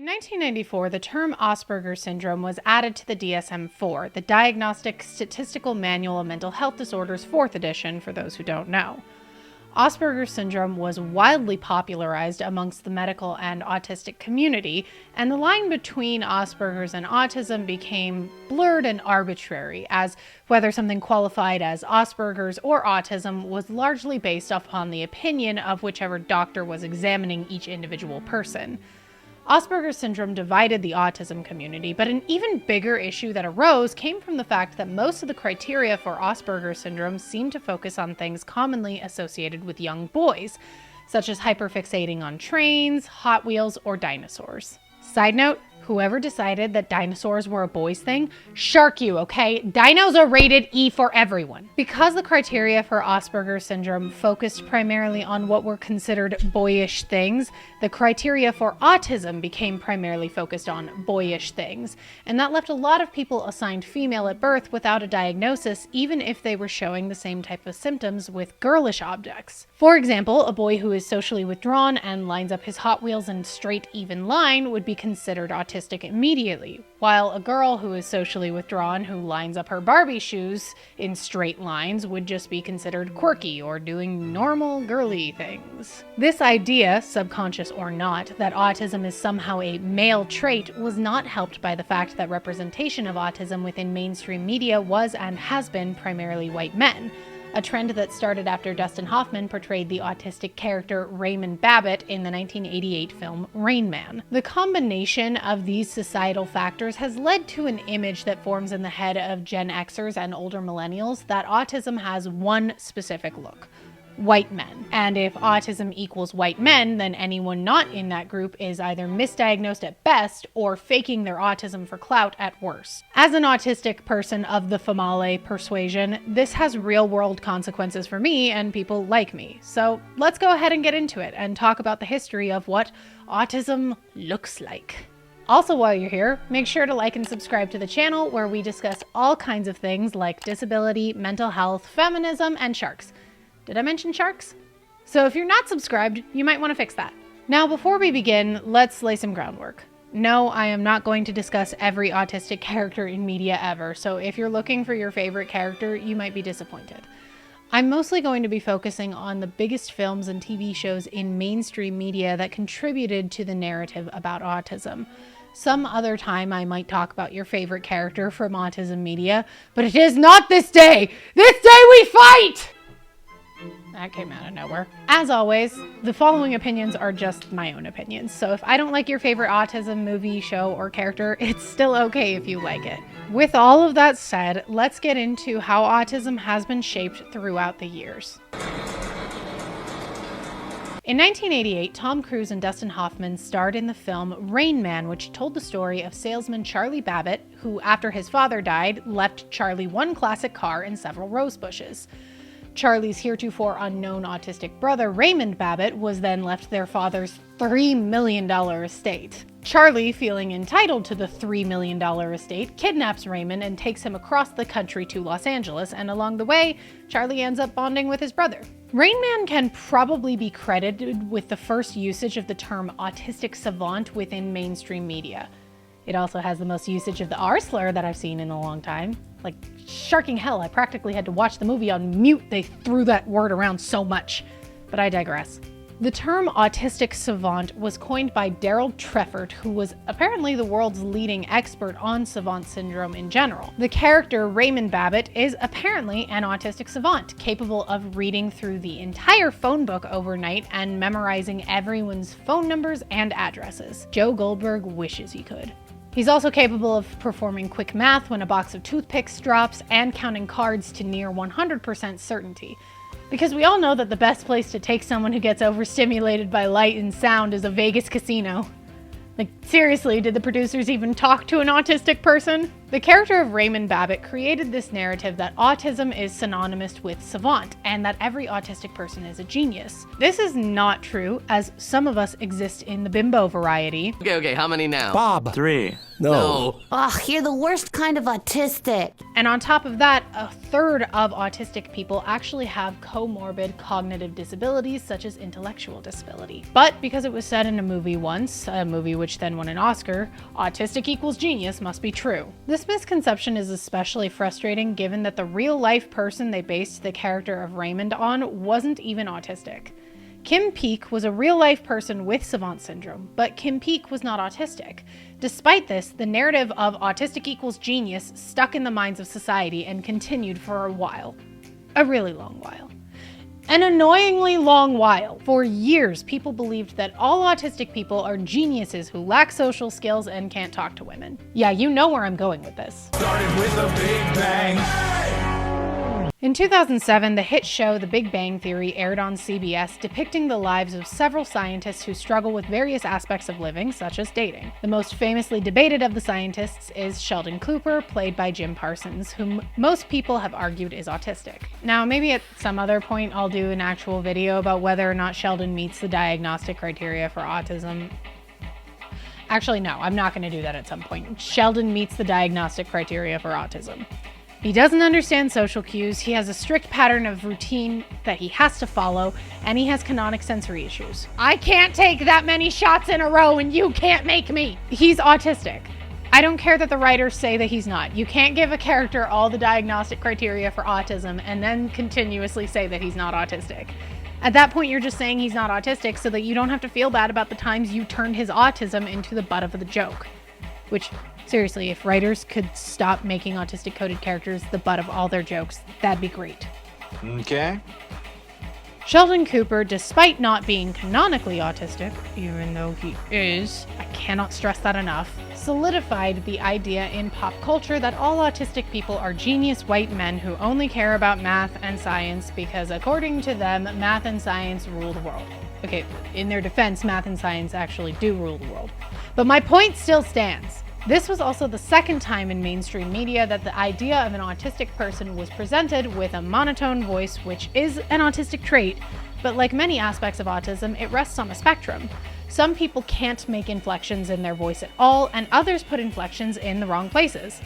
In 1994, the term Asperger's syndrome was added to the DSM-4, the Diagnostic Statistical Manual of Mental Health Disorders 4th edition, for those who don't know. Asperger's syndrome was wildly popularized amongst the medical and autistic community, and the line between Asperger's and autism became blurred and arbitrary, as whether something qualified as Asperger's or autism was largely based upon the opinion of whichever doctor was examining each individual person. Asperger's syndrome divided the autism community, but an even bigger issue that arose came from the fact that most of the criteria for Asperger's syndrome seemed to focus on things commonly associated with young boys, such as hyperfixating on trains, Hot Wheels, or dinosaurs. Side note, whoever decided that dinosaurs were a boys thing, shark you, okay? Dinos are rated E for everyone. Because the criteria for Asperger's syndrome focused primarily on what were considered boyish things, the criteria for autism became primarily focused on boyish things, and that left a lot of people assigned female at birth without a diagnosis, even if they were showing the same type of symptoms with girlish objects. For example, a boy who is socially withdrawn and lines up his Hot Wheels in a straight, even line would be considered autistic immediately, while a girl who is socially withdrawn who lines up her Barbie shoes in straight lines would just be considered quirky or doing normal girly things. This idea, subconscious or not, that autism is somehow a male trait was not helped by the fact that representation of autism within mainstream media was and has been primarily white men, a trend that started after Dustin Hoffman portrayed the autistic character Raymond Babbitt in the 1988 film Rain Man. The combination of these societal factors has led to an image that forms in the head of Gen Xers and older millennials that autism has one specific look: white men. And if autism equals white men, then anyone not in that group is either misdiagnosed at best or faking their autism for clout at worst. As an autistic person of the Famale persuasion, this has real-world consequences for me and people like me. So let's go ahead and get into it and talk about the history of what autism looks like. Also, while you're here, make sure to like and subscribe to the channel where we discuss all kinds of things like disability, mental health, feminism, and sharks. Did I mention sharks? So if you're not subscribed, you might want to fix that. Now, before we begin, let's lay some groundwork. No, I am not going to discuss every autistic character in media ever, so if you're looking for your favorite character, you might be disappointed. I'm mostly going to be focusing on the biggest films and TV shows in mainstream media that contributed to the narrative about autism. Some other time I might talk about your favorite character from autism media, but it is not this day! This day we fight! That came out of nowhere. As always, the following opinions are just my own opinions, so if I don't like your favorite autism movie, show, or character, it's still okay if you like it. With all of that said, let's get into how autism has been shaped throughout the years. In 1988, Tom Cruise and Dustin Hoffman starred in the film Rain Man, which told the story of salesman Charlie Babbitt, who, after his father died, left Charlie one classic car and several rose bushes. Charlie's heretofore unknown autistic brother, Raymond Babbitt, was then left their father's $3 million estate. Charlie, feeling entitled to the $3 million estate, kidnaps Raymond and takes him across the country to Los Angeles, and along the way, Charlie ends up bonding with his brother. Rain Man can probably be credited with the first usage of the term autistic savant within mainstream media. It also has the most usage of the R slur that I've seen in a long time. Like, sharking hell, I practically had to watch the movie on mute. They threw that word around so much. But I digress. The term autistic savant was coined by Daryl Treffert, who was apparently the world's leading expert on savant syndrome in general. The character Raymond Babbitt is apparently an autistic savant, capable of reading through the entire phone book overnight and memorizing everyone's phone numbers and addresses. Joe Goldberg wishes he could. He's also capable of performing quick math when a box of toothpicks drops and counting cards to near 100% certainty. Because we all know that the best place to take someone who gets overstimulated by light and sound is a Vegas casino. Like, seriously, did the producers even talk to an autistic person? The character of Raymond Babbitt created this narrative that autism is synonymous with savant and that every autistic person is a genius. This is not true, as some of us exist in the bimbo variety. Okay, how many now? Bob. 3. No. Ugh, you're the worst kind of autistic. And on top of that, a third of autistic people actually have comorbid cognitive disabilities such as intellectual disability. But because it was said in a movie once, a movie which then won an Oscar, autistic equals genius must be true. This misconception is especially frustrating given that the real-life person they based the character of Raymond on wasn't even autistic. Kim Peek was a real-life person with savant syndrome, but Kim Peek was not autistic. Despite this, the narrative of autistic equals genius stuck in the minds of society and continued for a while. A really long while. An annoyingly long while. For years, people believed that all autistic people are geniuses who lack social skills and can't talk to women. Yeah, you know where I'm going with this. Started with a big bang. In 2007, the hit show The Big Bang Theory aired on CBS, depicting the lives of several scientists who struggle with various aspects of living, such as dating. The most famously debated of the scientists is Sheldon Cooper, played by Jim Parsons, whom most people have argued is autistic. Now, maybe at some other point I'll do an actual video about whether or not Sheldon meets the diagnostic criteria for autism. Actually, no, I'm not going to do that at some point. Sheldon meets the diagnostic criteria for autism. He doesn't understand social cues, he has a strict pattern of routine that he has to follow, and he has canonic sensory issues. I can't take that many shots in a row and you can't make me! He's autistic. I don't care that the writers say that he's not. You can't give a character all the diagnostic criteria for autism and then continuously say that he's not autistic. At that point, you're just saying he's not autistic so that you don't have to feel bad about the times you turned his autism into the butt of the joke. Which, seriously, if writers could stop making autistic-coded characters the butt of all their jokes, that'd be great. Okay. Sheldon Cooper, despite not being canonically autistic, even though he is, I cannot stress that enough, solidified the idea in pop culture that all autistic people are genius white men who only care about math and science because, according to them, math and science rule the world. Okay, in their defense, math and science actually do rule the world. But my point still stands. This was also the second time in mainstream media that the idea of an autistic person was presented with a monotone voice, which is an autistic trait, but like many aspects of autism, it rests on a spectrum. Some people can't make inflections in their voice at all, and others put inflections in the wrong places.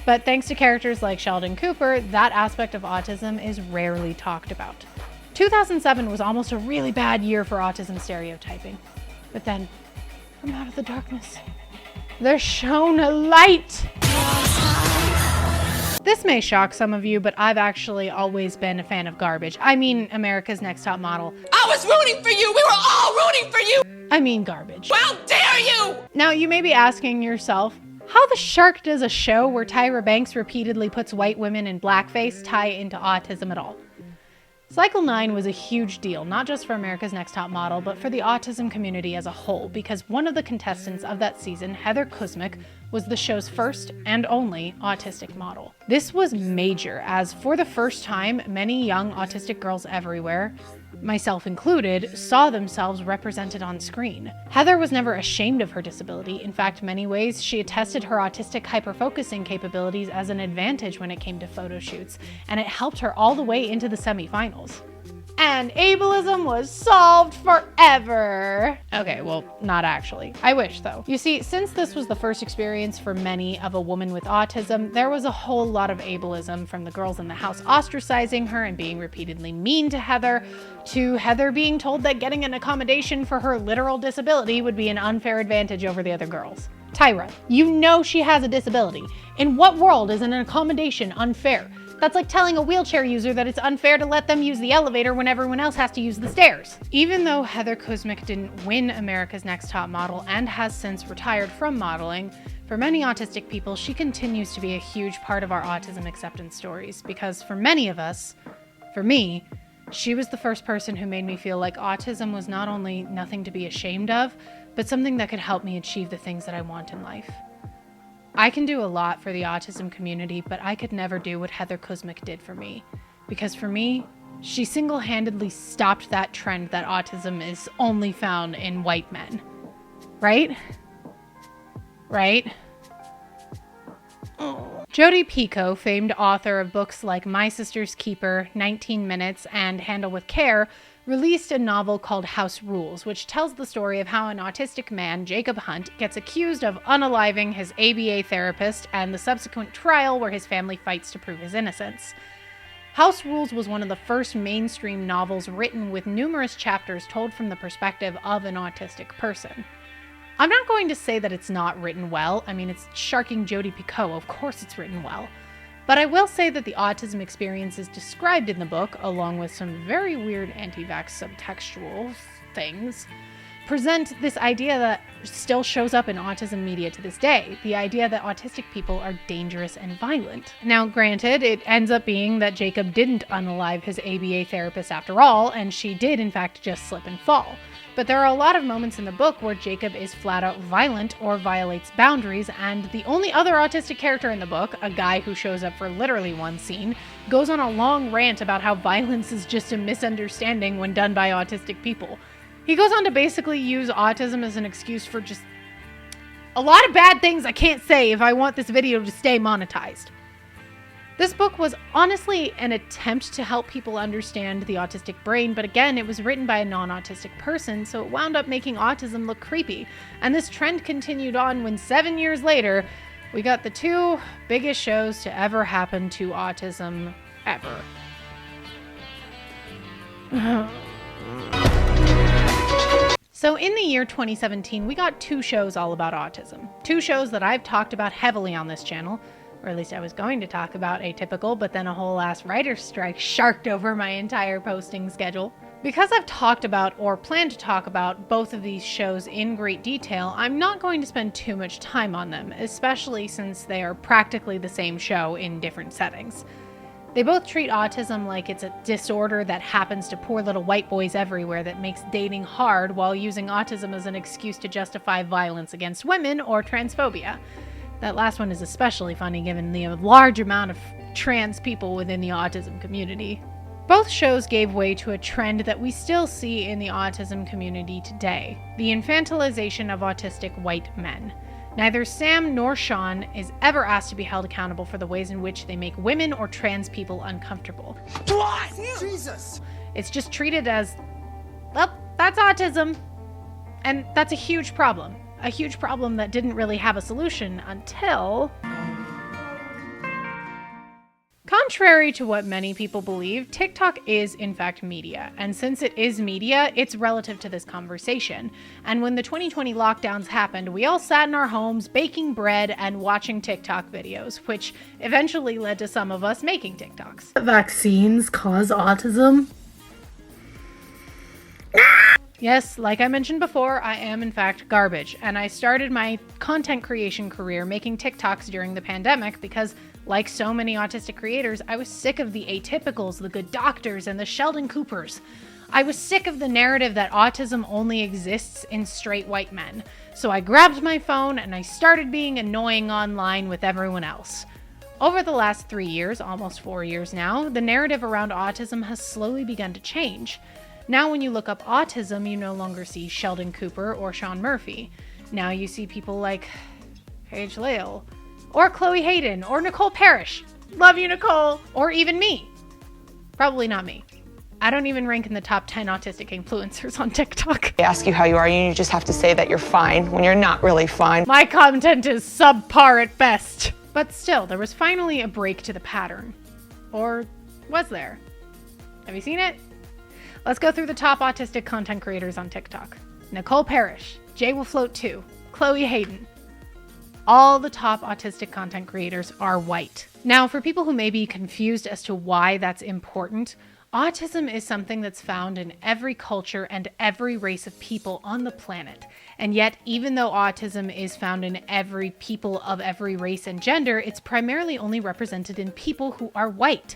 But thanks to characters like Sheldon Cooper, that aspect of autism is rarely talked about. 2007 was almost a really bad year for autism stereotyping. But then, from out of the darkness, there shone a light! This may shock some of you, but I've actually always been a fan of garbage. I mean, America's Next Top Model. I was rooting for you! We were all rooting for you! I mean garbage. How dare you! Now, you may be asking yourself, how the shark does a show where Tyra Banks repeatedly puts white women in blackface tie into autism at all? Cycle 9 was a huge deal, not just for America's Next Top Model, but for the autism community as a whole, because one of the contestants of that season, Heather Kuzmic, was the show's first and only autistic model. This was major, as for the first time, many young autistic girls everywhere, myself included, saw themselves represented on screen. Heather was never ashamed of her disability. In fact, many ways, she attested her autistic hyperfocusing capabilities as an advantage when it came to photo shoots, and it helped her all the way into the semifinals. And ableism was solved forever. Okay, well, not actually. I wish, though. You see, since this was the first experience for many of a woman with autism, there was a whole lot of ableism, from the girls in the house ostracizing her and being repeatedly mean to Heather, to Heather being told that getting an accommodation for her literal disability would be an unfair advantage over the other girls. Tyra, you know she has a disability. In what world is an accommodation unfair? That's like telling a wheelchair user that it's unfair to let them use the elevator when everyone else has to use the stairs. Even though Heather Kuzmic didn't win America's Next Top Model and has since retired from modeling, for many autistic people, she continues to be a huge part of our autism acceptance stories, because for many of us, for me, she was the first person who made me feel like autism was not only nothing to be ashamed of, but something that could help me achieve the things that I want in life. I can do a lot for the autism community, but I could never do what Heather Kuzmic did for me. Because for me, she single-handedly stopped that trend that autism is only found in white men. Right? Right? Jodi Picoult, famed author of books like My Sister's Keeper, 19 Minutes, and Handle with Care, released a novel called House Rules, which tells the story of how an autistic man, Jacob Hunt, gets accused of unaliving his ABA therapist and the subsequent trial where his family fights to prove his innocence. House Rules was one of the first mainstream novels written with numerous chapters told from the perspective of an autistic person. I'm not going to say that it's not written well. I mean, it's sharking Jodi Picoult. Of course it's written well. But I will say that the autism experiences described in the book, along with some very weird anti-vax subtextual things, present this idea that still shows up in autism media to this day. The idea that autistic people are dangerous and violent. Now, granted, it ends up being that Jacob didn't unalive his ABA therapist after all, and she did in fact just slip and fall. But there are a lot of moments in the book where Jacob is flat out violent or violates boundaries, and the only other autistic character in the book, a guy who shows up for literally one scene, goes on a long rant about how violence is just a misunderstanding when done by autistic people. He goes on to basically use autism as an excuse for just a lot of bad things I can't say if I want this video to stay monetized. This book was honestly an attempt to help people understand the autistic brain, but again, it was written by a non-autistic person, so it wound up making autism look creepy. And this trend continued on when 7 years later, we got the two biggest shows to ever happen to autism ever. So in the year 2017, we got two shows all about autism. Two shows that I've talked about heavily on this channel. Or at least I was going to talk about Atypical, but then a whole ass writer's strike sharked over my entire posting schedule. Because I've talked about, or plan to talk about, both of these shows in great detail, I'm not going to spend too much time on them, especially since they are practically the same show in different settings. They both treat autism like it's a disorder that happens to poor little white boys everywhere that makes dating hard, while using autism as an excuse to justify violence against women or transphobia. That last one is especially funny given the large amount of trans people within the autism community. Both shows gave way to a trend that we still see in the autism community today, the infantilization of autistic white men. Neither Sam nor Sean is ever asked to be held accountable for the ways in which they make women or trans people uncomfortable. What? Jesus! It's just treated as, well, that's autism. And that's a huge problem. A huge problem that didn't really have a solution until... Contrary to what many people believe, TikTok is in fact media, and since it is media, it's relative to this conversation. And when the 2020 lockdowns happened, we all sat in our homes baking bread and watching TikTok videos, which eventually led to some of us making TikToks. Vaccines cause autism? Yes, like I mentioned before, I am in fact garbage, and I started my content creation career making TikToks during the pandemic because, like so many autistic creators, I was sick of the Atypicals, the Good Doctors, and the Sheldon Coopers. I was sick of the narrative that autism only exists in straight white men. So I grabbed my phone and I started being annoying online with everyone else. Over the last 3 years, almost 4 years now, the narrative around autism has slowly begun to change. Now when you look up autism, you no longer see Sheldon Cooper or Sean Murphy. Now you see people like Paige Lale, or Chloe Hayden, or Nicole Parrish. Love you, Nicole. Or even me. Probably not me. I don't even rank in the top 10 autistic influencers on TikTok. They ask you how you are, and you just have to say that you're fine when you're not really fine. My content is subpar at best. But still, there was finally a break to the pattern. Or was there? Have you seen it? Let's go through the top autistic content creators on TikTok. Nicole Parrish, Jay Will Float 2, Chloe Hayden. All the top autistic content creators are white. Now, for people who may be confused as to why that's important, autism is something that's found in every culture and every race of people on the planet. And yet, even though autism is found in every people of every race and gender, it's primarily only represented in people who are white.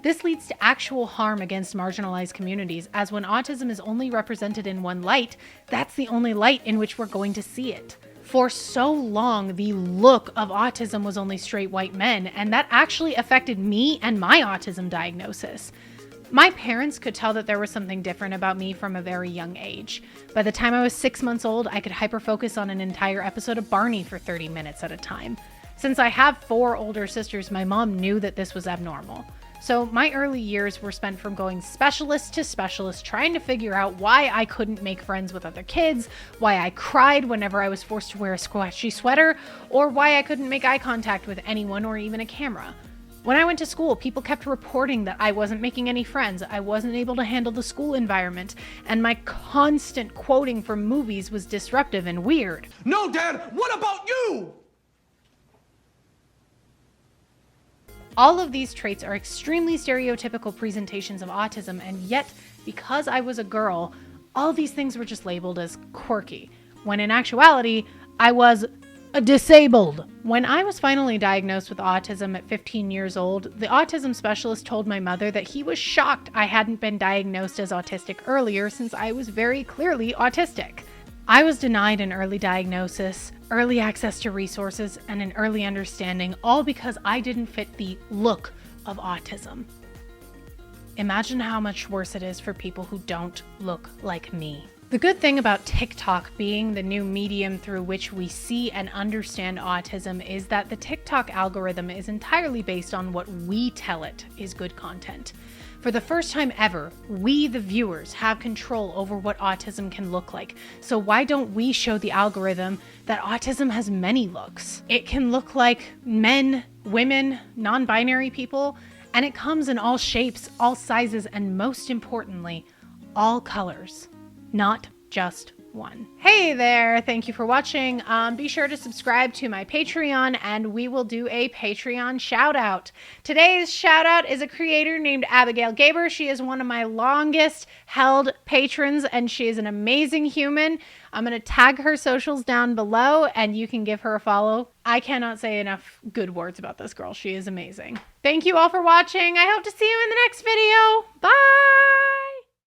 This leads to actual harm against marginalized communities, as when autism is only represented in one light, that's the only light in which we're going to see it. For so long, the look of autism was only straight white men, and that actually affected me and my autism diagnosis. My parents could tell that there was something different about me from a very young age. By the time I was 6 months old, I could hyperfocus on an entire episode of Barney for 30 minutes at a time. Since I have 4 older sisters, my mom knew that this was abnormal. So my early years were spent from going specialist to specialist, trying to figure out why I couldn't make friends with other kids, why I cried whenever I was forced to wear a squashy sweater, or why I couldn't make eye contact with anyone or even a camera. When I went to school, people kept reporting that I wasn't making any friends, I wasn't able to handle the school environment, and my constant quoting from movies was disruptive and weird. No, Dad, what about you? All of these traits are extremely stereotypical presentations of autism, and yet, because I was a girl, all these things were just labeled as quirky, when in actuality, I was disabled. When I was finally diagnosed with autism at 15 years old, the autism specialist told my mother that he was shocked I hadn't been diagnosed as autistic earlier, since I was very clearly autistic. I was denied an early diagnosis, early access to resources, and an early understanding, all because I didn't fit the look of autism. Imagine how much worse it is for people who don't look like me. The good thing about TikTok being the new medium through which we see and understand autism is that the TikTok algorithm is entirely based on what we tell it is good content. For the first time ever, we, the viewers, have control over what autism can look like. So why don't we show the algorithm that autism has many looks? It can look like men, women, non-binary people, and it comes in all shapes, all sizes, and most importantly, all colors, not just one. Hey there, thank you for watching. Be sure to subscribe to my Patreon and we will do a Patreon shout out. Today's shout out is a creator named Abigail Gaber. She is one of my longest held patrons and she is an amazing human. I'm going to tag her socials down below and you can give her a follow. I cannot say enough good words about this girl. She is amazing. Thank you all for watching. I hope to see you in the next video. Bye!